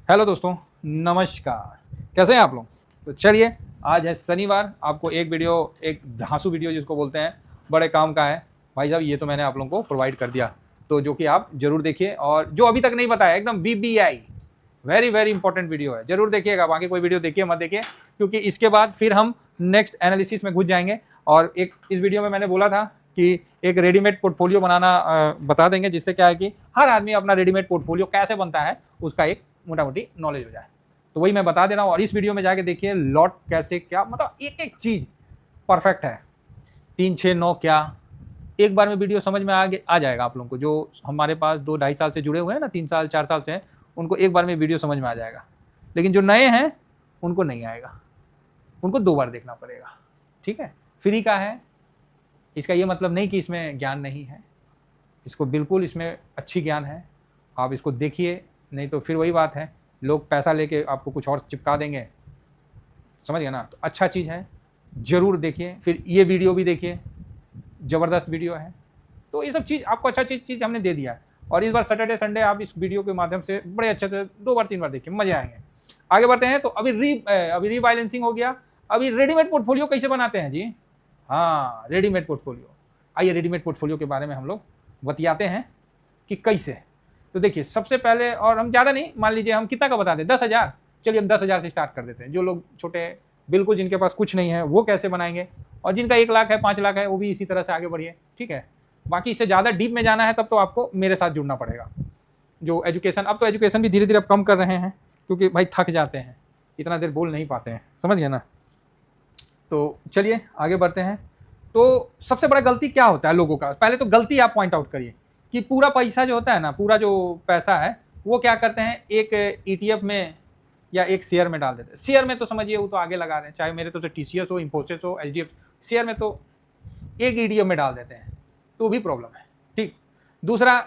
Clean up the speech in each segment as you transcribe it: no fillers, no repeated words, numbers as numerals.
Hello दोस्तों, नमस्कार। कैसे हैं आप लोग? तो चलिए, आज है शनिवार। आपको एक वीडियो, एक धांसू वीडियो जिसको बोलते हैं, बड़े काम का है भाई साहब। ये तो मैंने आप लोगों को प्रोवाइड कर दिया, तो जो कि आप जरूर देखिए। और जो अभी तक नहीं बताया, एकदम BBI, very very important video है, जरूर देखिएगा। बाकी कोई वीडियो देखिए मत देखिए, क्योंकि इसके बाद फिर हम नेक्स्ट एनालिसिस में घुस जाएंगे। और एक इस वीडियो में मैंने बोला था कि एक रेडीमेड पोर्टफोलियो बनाना बता देंगे, जिससे क्या है कि हर आदमी अपना रेडीमेड पोर्टफोलियो कैसे बनता है उसका एक मोटा मोटी नॉलेज हो जाए। तो वही मैं बता दे रहा हूँ। और इस वीडियो में जाके देखिए लॉट कैसे, क्या मतलब एक एक चीज परफेक्ट है। 3 6 9 क्या, एक बार में वीडियो समझ में आ जाएगा आप लोगों को। जो हमारे पास 2 ढाई साल से जुड़े हुए हैं ना, 3 साल 4 साल से हैं, उनको एक बार में वीडियो समझ में आ जाएगा। लेकिन जो नए हैं उनको नहीं आएगा, उनको 2 बार देखना पड़ेगा। ठीक है, फ्री का है, इसका ये मतलब नहीं कि इसमें ज्ञान नहीं है। इसको बिल्कुल, इसमें अच्छी ज्ञान है। आप इसको देखिए, नहीं तो फिर वही बात है, लोग पैसा लेके आपको कुछ और चिपका देंगे। समझ गए ना? तो अच्छा चीज़ है, जरूर देखिए। फिर ये वीडियो भी देखिए, ज़बरदस्त वीडियो है। तो ये सब चीज़ आपको अच्छा चीज़ हमने दे दिया है। और इस बार सैटरडे संडे आप इस वीडियो के माध्यम से बड़े अच्छे से 2 बार 3 बार देखिए, मजे आएंगे। आगे बढ़ते हैं। तो अभी रीबैलेंसिंग हो गया। अभी रेडीमेड पोर्टफोलियो कैसे बनाते हैं जी? हाँ, रेडीमेड पोर्टफोलियो। आइए रेडीमेड पोर्टफोलियो के बारे में हम लोग बतियाते हैं कि कैसे। तो देखिए, सबसे पहले, और हम ज़्यादा नहीं, मान लीजिए हम कितना का बता दें, 10,000। चलिए हम 10,000 से स्टार्ट कर देते हैं। जो लोग छोटे, बिल्कुल जिनके पास कुछ नहीं है, वो कैसे बनाएंगे, और जिनका 1 लाख है, 5 लाख है, वो भी इसी तरह से आगे बढ़िए। ठीक है, बाकी इससे ज़्यादा डीप में जाना है तब तो आपको मेरे साथ जुड़ना पड़ेगा। जो एजुकेशन, अब तो एजुकेशन भी धीरे धीरे अब कम कर रहे हैं, क्योंकि भाई थक जाते हैं, इतना देर बोल नहीं पाते हैं। समझ गए ना? तो चलिए आगे बढ़ते हैं। तो सबसे बड़ा गलती क्या होता है लोगों का? पहले तो गलती आप पॉइंट आउट करिए कि पूरा पैसा जो होता है ना, पूरा जो पैसा है, वो क्या करते हैं, एक ETF में या एक शेयर में डाल देते हैं। शेयर में तो समझिए वो तो आगे लगा रहे हैं, चाहे मेरे तो TCS हो, इंफोसिस हो, HDFC। शेयर में तो एक ETF में डाल देते हैं, तो भी प्रॉब्लम है। ठीक। दूसरा,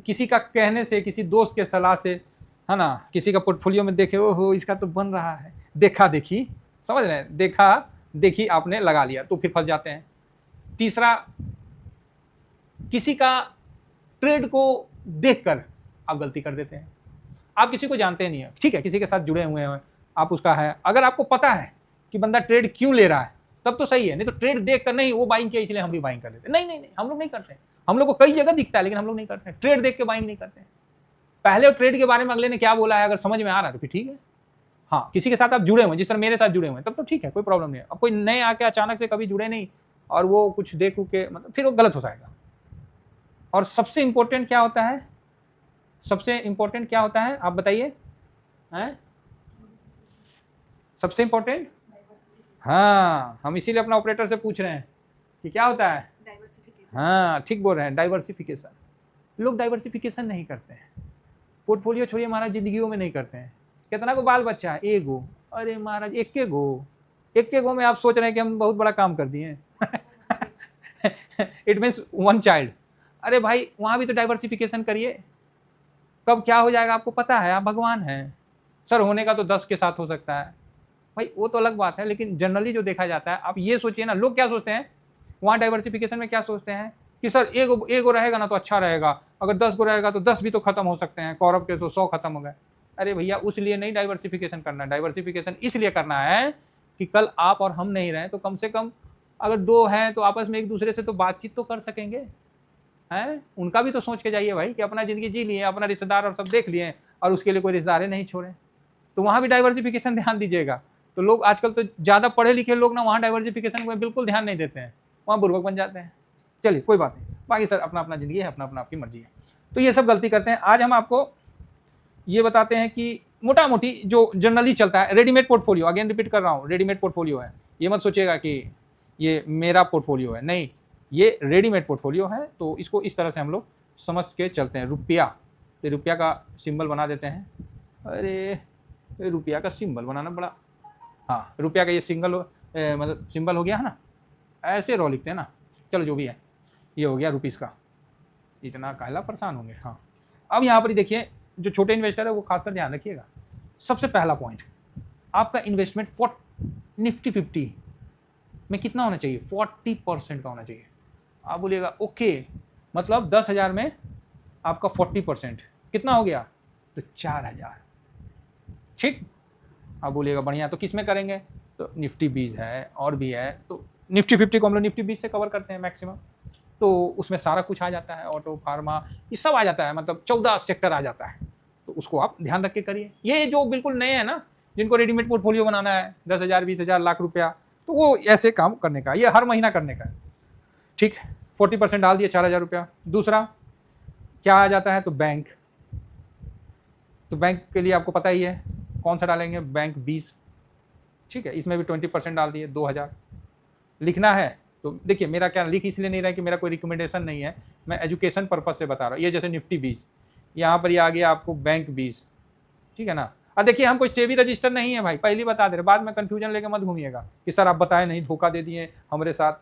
किसी का कहने से, किसी दोस्त के सलाह से, है ना, किसी का पोर्टफोलियो में देखे, ओहो इसका तो बन रहा है, देखा देखी, समझ रहे हैं, देखा देखी आपने लगा लिया, तो फिर फंस जाते हैं। तीसरा, किसी का ट्रेड को देखकर आप गलती कर देते हैं। आप किसी को जानते नहीं है, ठीक है, किसी के साथ जुड़े हुए हैं आप, उसका है, अगर आपको पता है कि बंदा ट्रेड क्यों ले रहा है, तब तो सही है। नहीं तो ट्रेड देख कर, नहीं वो बाइंग किया इसलिए हम भी बाइंग कर लेते, नहीं नहीं नहीं, हम लोग नहीं करते। हम लोग को कई जगह दिखता है, लेकिन हम लोग नहीं करते। ट्रेड देख के बाइंग नहीं करते। पहले ट्रेड के बारे में अगले ने क्या बोला है, अगर समझ में आ रहा है तो फिर ठीक है। हाँ, किसी के साथ आप जुड़े हुए, जिस तरह मेरे साथ जुड़े हुए, तब तो ठीक है, कोई प्रॉब्लम नहीं है। अब कोई नए आके अचानक से कभी जुड़े नहीं और वो कुछ देख के, मतलब फिर वो गलत हो जाएगा। और सबसे इंपॉर्टेंट क्या होता है, सबसे इंपॉर्टेंट क्या होता है, आप बताइए हैं? सबसे इंपॉर्टेंट, हाँ, हम इसीलिए अपना ऑपरेटर से पूछ रहे हैं कि क्या होता है। हाँ, ठीक बोल रहे हैं, डाइवर्सिफिकेशन। लोग डाइवर्सिफिकेशन नहीं करते हैं। पोर्टफोलियो छोड़िए महाराज, जिंदगियों में नहीं करते हैं। कितना को बाल बच्चा है? एगो। अरे महाराज, एक के गो में आप सोच रहे हैं कि हम बहुत बड़ा काम कर दिए। It means 1 child. अरे भाई, वहां भी तो डाइवर्सिफिकेशन करिए। कब क्या हो जाएगा आपको पता है? आप भगवान हैं। सर, होने का तो 10 के साथ हो सकता है भाई, वो तो अलग बात है, लेकिन जनरली जो देखा जाता है, आप ये सोचिए ना, लोग क्या सोचते हैं वहाँ डाइवर्सिफिकेशन में, क्या सोचते हैं कि सर एगो रहेगा ना तो अच्छा रहेगा, अगर 10 गो रहेगा तो 10 भी तो खत्म हो सकते हैं, कौरव के तो 100 खत्म हो गए। अरे भैया, उस लिए नहीं डाइवर्सिफिकेशन करना है। डाइवर्सिफिकेशन इसलिए करना है कि कल आप और हम नहीं रहे तो कम से कम अगर 2 हैं तो आपस में एक दूसरे से तो बातचीत तो कर सकेंगे, हैं? उनका भी तो सोच के जाइए भाई कि अपना ज़िंदगी जी लिए, अपना रिश्तेदार और सब देख लिए, और उसके लिए कोई रिश्तेदार नहीं छोड़े। तो वहाँ भी डाइवर्सिफिकेशन ध्यान दीजिएगा। तो लोग आजकल तो ज़्यादा पढ़े लिखे लोग ना, वहाँ डाइवर्सिफिकेशन में बिल्कुल ध्यान नहीं देते हैं, वहाँ बुर्बक बन जाते हैं। चलिए कोई बात नहीं, बाकी सर अपना अपना ज़िंदगी है, अपना अपना आपकी मर्जी है, तो ये सब गलती करते हैं। आज हम आपको ये बताते हैं कि मोटा मोटी जो जनरली चलता है रेडीमेड पोर्टफोलियो, अगेन रिपीट कर रहा हूँ, रेडीमेड पोर्टफोलियो है। ये मत सोचिएगा कि ये मेरा पोर्टफोलियो है, नहीं, ये रेडीमेड पोर्टफोलियो है। तो इसको इस तरह से हम लोग समझ के चलते हैं। रुपया, तो रुपया का सिंबल बना देते हैं। अरे, रुपया का सिंबल बनाना बड़ा, हाँ, रुपया का ये मतलब सिंबल हो गया है ना, ऐसे रो लिखते हैं ना। चलो जो भी है, ये हो गया रुपीस का। इतना काहला परेशान होंगे। हाँ, अब यहाँ पर ही देखिए, जो छोटे इन्वेस्टर है वो खासकर ध्यान रखिएगा। सबसे पहला पॉइंट, आपका इन्वेस्टमेंट निफ्टी 50 में कितना होना चाहिए? 40% का होना चाहिए। आप बोलिएगा ओके, मतलब 10,000 में आपका 40% कितना हो गया? तो 4,000। ठीक। आप बोलिएगा बढ़िया, तो किस में करेंगे? तो निफ्टी 20 है और भी है, तो निफ्टी 50 को हम लोग निफ्टी 20 से कवर करते हैं मैक्सिमम। तो उसमें सारा कुछ आ जाता है, ऑटो, फार्मा, ये सब आ जाता है, मतलब 14 सेक्टर आ जाता है। तो उसको आप ध्यान रख के करिए। ये जो बिल्कुल नए हैं ना, जिनको रेडीमेड पोर्टफोलियो बनाना है 10,000, 20,000, लाख रुपया, तो वो ऐसे काम करने का, ये हर महीना करने का है। ठीक, 40% डाल दिए, 4,000 रुपया। दूसरा क्या आ जाता है? तो बैंक। तो बैंक के लिए आपको पता ही है कौन सा डालेंगे, बैंक 20। ठीक है, इसमें भी 20% डाल दिए, 2,000 लिखना है। तो देखिए मेरा क्या लिख इसलिए नहीं रहा है कि मेरा कोई रिकमेंडेशन नहीं है, मैं एजुकेशन पर्पज से बता रहा हूँ। ये जैसे निफ्टी 20, यहाँ पर ये आ गया आपको बैंक 20, ठीक है ना। अब देखिए हम कोई सेबी रजिस्टर नहीं है भाई, पहले बता दे रहे, बाद में कंफ्यूजन लेके मत घूमिएगा कि सर आप बताए नहीं, धोखा दे दिए हमारे साथ।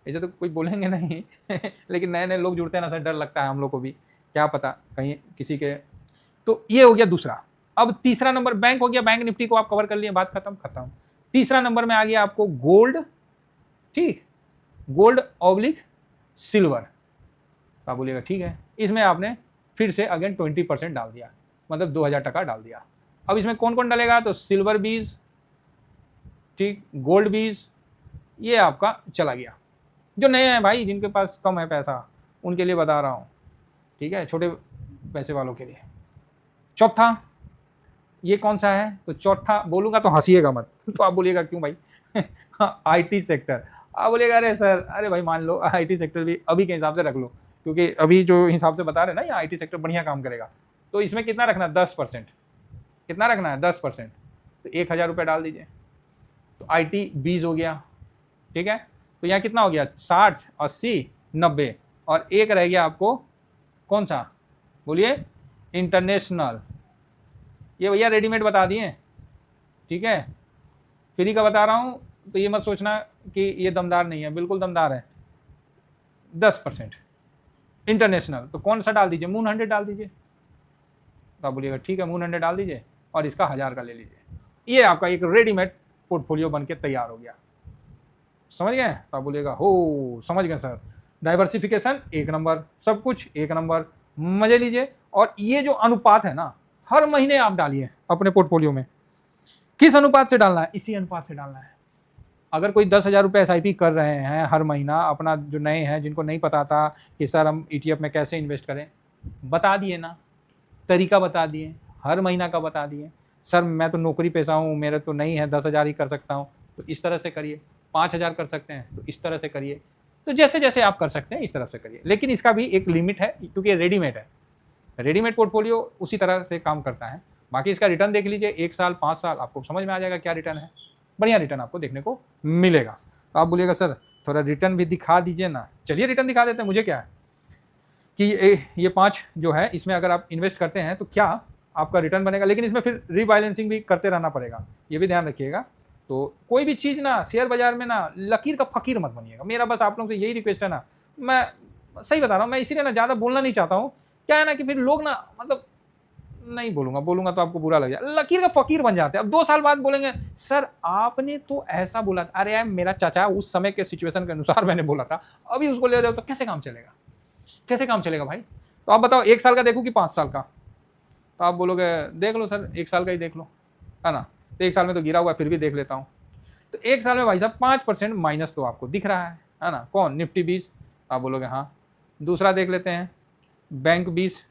ऐसे तो कोई बोलेंगे नहीं लेकिन नए नए लोग जुड़ते हैं ना सर, डर लगता है हम लोग को भी, क्या पता कहीं किसी के। तो ये हो गया दूसरा। अब तीसरा नंबर बैंक हो गया, बैंक निफ्टी को आप कवर कर लिए, बात खत्म। तीसरा नंबर में आ गया आपको गोल्ड। ठीक, गोल्ड ऑब्लिक सिल्वर। आप बोलिएगा ठीक है, इसमें आपने फिर से अगेन 20% डाल दिया, मतलब 2,000 टका डाल दिया। अब इसमें कौन कौन डालेगा? तो सिल्वर 20, ठीक, गोल्ड 20, ये आपका चला गया। जो नए हैं भाई, जिनके पास कम है पैसा, उनके लिए बता रहा हूँ, ठीक है, छोटे पैसे वालों के लिए। चौथा ये कौन सा है? तो चौथा बोलूँगा तो हंसीएगा मत तो आप बोलिएगा क्यों भाई आईटी सेक्टर। आप बोलिएगा अरे सर, अरे भाई मान लो आईटी सेक्टर भी अभी के हिसाब से रख लो, क्योंकि अभी जो हिसाब से बता रहे हैं ना, ये आईटी सेक्टर बढ़िया काम करेगा। तो इसमें कितना रखना है? 10%। कितना रखना है? 10%। तो 1,000 रुपये डाल दीजिए। तो आईटी 20 हो गया, ठीक है। तो यहाँ कितना हो गया? 60, 80, 90, और एक रह गया आपको कौन सा? बोलिए, इंटरनेशनल। ये भैया रेडीमेड बता दिए, ठीक है, फ्री का बता रहा हूँ, तो ये मत सोचना कि ये दमदार नहीं है, बिल्कुल दमदार है। 10% इंटरनेशनल। तो कौन सा डाल दीजिए? मून 100 डाल दीजिए। तो आप बोलिएगा ठीक है, मून 100 डाल दीजिए और इसका 1,000 का ले लीजिए। ये आपका एक रेडीमेड पोर्टफोलियो बन के तैयार हो गया। समझ गए? तो आप बोलिएगा हो समझ गए सर, डाइवर्सिफिकेशन एक नंबर, सब कुछ एक नंबर, मजे लीजिए। और ये जो अनुपात है ना, हर महीने आप डालिए अपने पोर्टफोलियो में। किस अनुपात से डालना है? इसी अनुपात से डालना है। अगर कोई 10,000 रुपये SIP कर रहे हैं हर महीना, अपना जो नए हैं जिनको नहीं पता था कि सर हम ETF में कैसे इन्वेस्ट करें, बता दिए ना, तरीका बता दिए, हर महीना का बता दिए। सर मैं तो नौकरी पेशा हूँ, मेरे तो नहीं है, 10,000 ही कर सकता हूँ, तो इस तरह से करिए। 5,000 कर सकते हैं तो इस तरह से करिए। तो जैसे जैसे आप कर सकते हैं इस तरह से करिए, लेकिन इसका भी एक लिमिट है, क्योंकि रेडीमेड है। रेडीमेड पोर्टफोलियो उसी तरह से काम करता है। बाकी इसका रिटर्न देख लीजिए, 1 साल, 5 साल, आपको समझ में आ जाएगा क्या रिटर्न है। बढ़िया रिटर्न आपको देखने को मिलेगा। तो आप बोलिएगा सर थोड़ा रिटर्न भी दिखा दीजिए ना। चलिए रिटर्न दिखा देते हैं, मुझे क्या है कि ये 5 जो है, इसमें अगर आप इन्वेस्ट करते हैं तो क्या आपका रिटर्न बनेगा, लेकिन इसमें फिर रीबैलेंसिंग भी करते रहना पड़ेगा, ये भी ध्यान रखिएगा। तो कोई भी चीज़ ना शेयर बाजार में ना लकीर का फ़कीर मत बनिएगा। मेरा बस आप लोगों से यही रिक्वेस्ट है ना, मैं सही बता रहा हूँ, मैं इसीलिए ना ज़्यादा बोलना नहीं चाहता हूँ। क्या है ना कि फिर लोग ना, मतलब नहीं बोलूंगा तो आपको बुरा लग जाए, लकीर का फकीर बन जाते हैं। अब 2 साल बाद बोलेंगे सर आपने तो ऐसा बोला था। अरे यार मेरा चाचा उस समय के सिचुएशन के अनुसार मैंने बोला था, अभी उसको ले रहे हो तो कैसे काम चलेगा? कैसे काम चलेगा भाई? तो आप बताओ 1 साल का देखूं कि 5 साल का? तो आप बोलोगे देख लो सर 1 साल का ही देख लो, है ना। तो 1 साल में तो गिरा हुआ, फिर भी देख लेता हूँ। तो 1 साल में भाई साहब 5% माइनस तो आपको दिख रहा है ना। कौन? निफ्टी 20। आप बोलोगे हाँ। दूसरा देख लेते हैं, बैंक 20।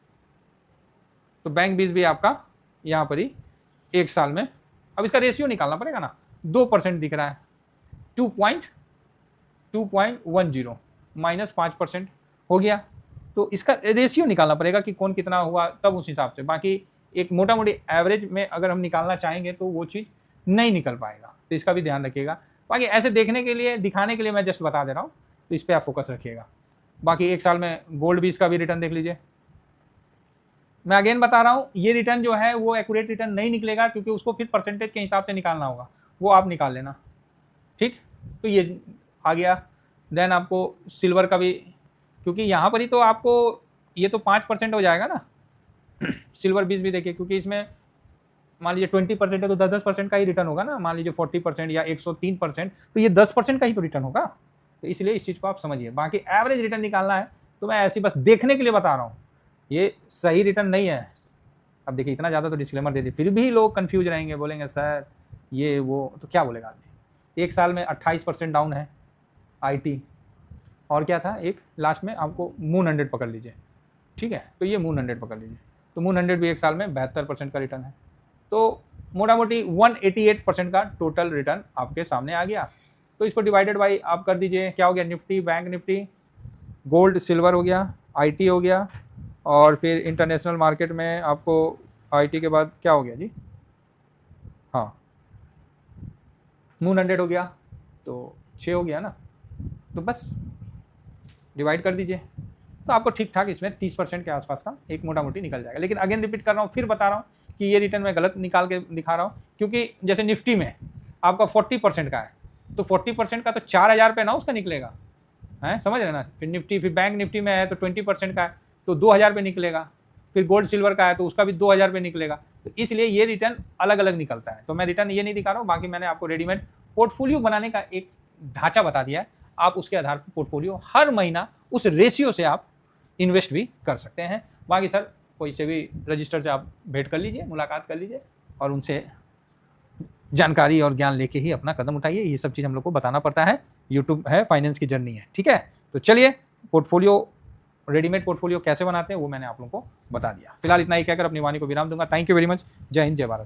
तो बैंक 20 भी आपका यहाँ पर ही 1 साल में, अब इसका रेशियो निकालना पड़ेगा ना, 2% दिख रहा है, 2.10 माइनस 5% हो गया। तो इसका रेशियो निकालना पड़ेगा कि कौन कितना हुआ, तब उस हिसाब से। बाकी एक मोटा मोटी एवरेज में अगर हम निकालना चाहेंगे तो वो चीज़ नहीं निकल पाएगा, तो इसका भी ध्यान रखिएगा। बाकी ऐसे देखने के लिए, दिखाने के लिए मैं जस्ट बता दे रहा हूँ, तो इस पर आप फोकस रखिएगा। बाकी 1 साल में गोल्ड 20 का भी रिटर्न देख लीजिए। मैं अगेन बता रहा हूँ, ये रिटर्न जो है वो एक्यूरेट रिटर्न नहीं निकलेगा, क्योंकि उसको फिर परसेंटेज के हिसाब से निकालना होगा, वो आप निकाल लेना, ठीक। तो ये आ गया। देन आपको सिल्वर का भी, क्योंकि यहाँ पर ही तो आपको ये तो 5% हो जाएगा ना सिल्वर 20 भी देखिए, क्योंकि इसमें मान लीजिए 20% है तो 10% का ही रिटर्न होगा ना। मान लीजिए 40% या 103%, तो ये 10% का ही तो रिटर्न होगा। तो इसलिए इस चीज़ को आप समझिए। बाकी एवरेज रिटर्न निकालना है तो मैं ऐसे बस देखने के लिए बता रहा हूँ, ये सही रिटर्न नहीं है, अब देखिए इतना ज़्यादा तो डिस्क्लेमर दे दी, फिर भी लोग कंफ्यूज रहेंगे, बोलेंगे सर ये वो, तो क्या बोलेगा आदमी। एक साल में 28% डाउन है आईटी, और क्या था एक लास्ट में आपको मून 100 पकड़ लीजिए, ठीक है, तो ये मून 100 पकड़ लीजिए, तो मून 100 भी एक साल में 72% का रिटर्न है। तो मोटा मोटी 188% का टोटल रिटर्न आपके सामने आ गया। तो इसको डिवाइडेड बाई आप कर दीजिए, क्या हो गया, Nifty, bank Nifty, gold silver हो गया, आईटी हो गया, और फिर इंटरनेशनल मार्केट में आपको आईटी के बाद क्या हो गया जी, हाँ मून 100 हो गया, तो 6 हो गया ना, तो बस डिवाइड कर दीजिए, तो आपको ठीक ठाक इसमें 30% के आसपास का एक मोटा मोटी निकल जाएगा। लेकिन अगेन रिपीट कर रहा हूँ, फिर बता रहा हूँ कि ये रिटर्न मैं गलत निकाल के दिखा रहा हूँ, क्योंकि जैसे निफ्टी में आपका 40% का है, तो 40% का तो 4,000 पे ना उसका निकलेगा, है समझ रहे ना। फिर निफ्टी, फिर बैंक निफ्टी में है तो 20% का है तो 2,000 पे निकलेगा, फिर गोल्ड सिल्वर का है तो उसका भी 2,000 पे निकलेगा, तो इसलिए ये रिटर्न अलग अलग निकलता है। तो मैं रिटर्न ये नहीं दिखा रहा हूँ, बाकी मैंने आपको रेडीमेड पोर्टफोलियो बनाने का एक ढांचा बता दिया है, आप उसके आधार पर पोर्टफोलियो हर महीना उस रेशियो से आप इन्वेस्ट भी कर सकते हैं। बाकी सर कोई से भी रजिस्टर से आप भेंट कर लीजिए, मुलाकात कर लीजिए, और उनसे जानकारी और ज्ञान लेके ही अपना कदम उठाइए। ये सब चीज़ हम लोग को बताना पड़ता है, यूट्यूब है, फाइनेंस की जर्नी है, ठीक है। तो चलिए पोर्टफोलियो, रेडीमेड पोर्टफोलियो कैसे बनाते हैं वो मैंने आप लोगों को बता दिया। फिलहाल इतना ही कहकर अपनी वाणी को विराम दूंगा। Thank you very much. जय हिंद, जय भारत।